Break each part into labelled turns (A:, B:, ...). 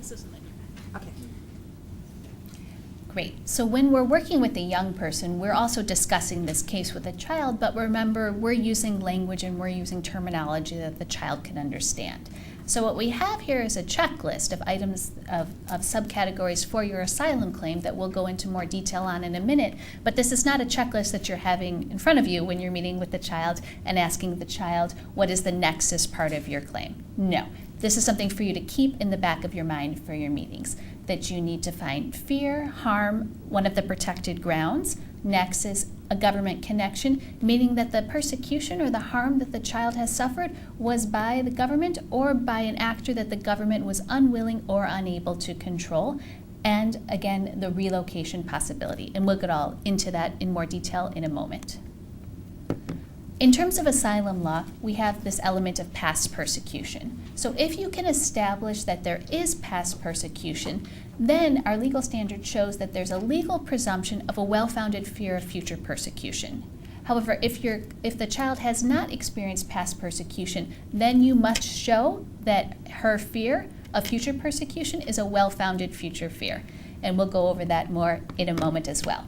A: This isn't in your packet.
B: Okay.
C: Great. So when we're working with a young person, we're also discussing this case with a child, but remember, we're using language and we're using terminology that the child can understand. So what we have here is a checklist of items of subcategories for your asylum claim that we'll go into more detail on in a minute, but this is not a checklist that you're having in front of you when you're meeting with the child and asking the child, what is the nexus part of your claim? No. This is something for you to keep in the back of your mind for your meetings, that you need to find fear, harm, one of the protected grounds, nexus, a government connection, meaning that the persecution or the harm that the child has suffered was by the government or by an actor that the government was unwilling or unable to control, and again, the relocation possibility. And we'll get all into that in more detail in a moment. In terms of asylum law, we have this element of past persecution. So if you can establish that there is past persecution, then our legal standard shows that there's a legal presumption of a well-founded fear of future persecution. However, if the child has not experienced past persecution, then you must show that her fear of future persecution is a well-founded future fear. And we'll go over that more in a moment as well.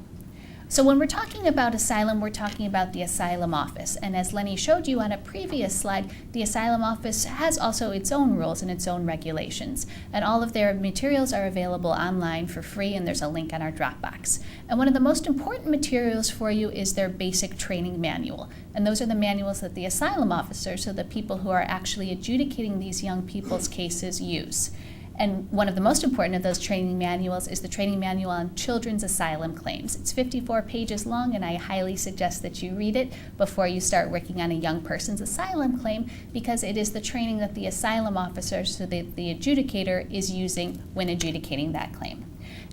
C: So when we're talking about asylum, we're talking about the asylum office. And as Lenny showed you on a previous slide, the asylum office has also its own rules and its own regulations. And all of their materials are available online for free, and there's a link on our Dropbox. And one of the most important materials for you is their basic training manual. And those are the manuals that the asylum officers, so the people who are actually adjudicating these young people's cases, use. And one of the most important of those training manuals is the training manual on children's asylum claims. It's 54 pages long, and I highly suggest that you read it before you start working on a young person's asylum claim, because it is the training that the asylum officer, so the adjudicator, is using when adjudicating that claim.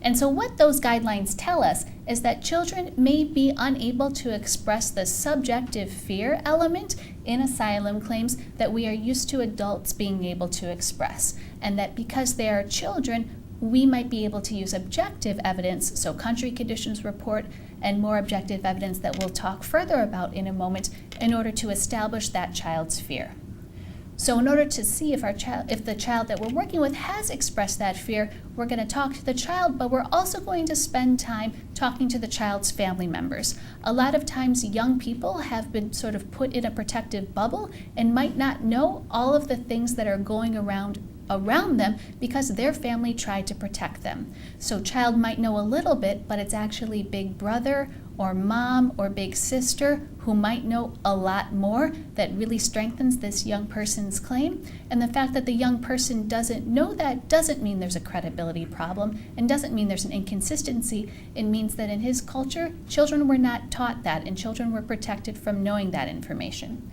C: And so what those guidelines tell us is that children may be unable to express the subjective fear element in asylum claims that we are used to adults being able to express. And that because they are children, we might be able to use objective evidence, so country conditions report and more objective evidence that we'll talk further about in a moment, in order to establish that child's fear. So in order to see if the child that we're working with has expressed that fear, we're going to talk to the child, but we're also going to spend time talking to the child's family members. A lot of times young people have been sort of put in a protective bubble and might not know all of the things that are going around them because their family tried to protect them. So child might know a little bit, but it's actually big brother or mom or big sister who might know a lot more that really strengthens this young person's claim. And the fact that the young person doesn't know that doesn't mean there's a credibility problem and doesn't mean there's an inconsistency. It means that in his culture, children were not taught that and children were protected from knowing that information.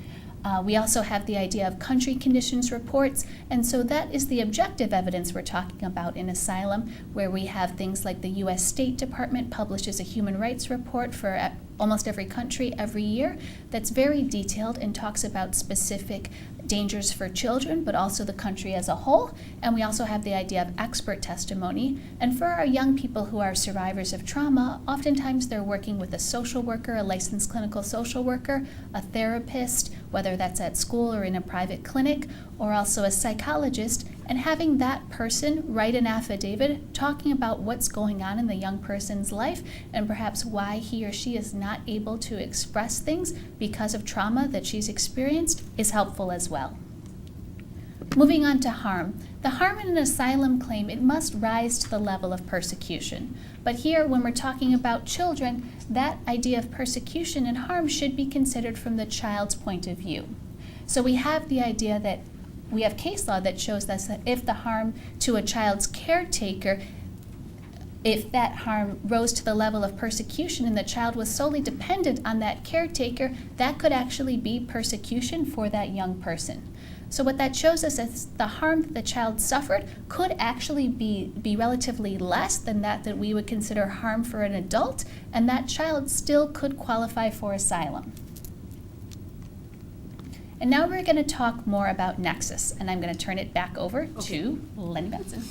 C: We also have the idea of country conditions reports, and so that is the objective evidence we're talking about in asylum, where we have things like the U.S. State Department publishes a human rights report for almost every country every year that's very detailed and talks about specific dangers for children, but also the country as a whole. And we also have the idea of expert testimony. And for our young people who are survivors of trauma, oftentimes they're working with a social worker, a licensed clinical social worker, a therapist, whether that's at school or in a private clinic, or also a psychologist, and having that person write an affidavit talking about what's going on in the young person's life and perhaps why he or she is not able to express things because of trauma that she's experienced is helpful as well. Moving on to harm. The harm in an asylum claim, it must rise to the level of persecution. But here, when we're talking about children, that idea of persecution and harm should be considered from the child's point of view. So we have the idea that we have case law that shows us that if the harm to a child's caretaker, if that harm rose to the level of persecution and the child was solely dependent on that caretaker, that could actually be persecution for that young person. So what that shows us is the harm that the child suffered could actually be relatively less than that we would consider harm for an adult, and that child still could qualify for asylum. And now we're going to talk more about nexus, and I'm going to turn it back over to Lenny Benson.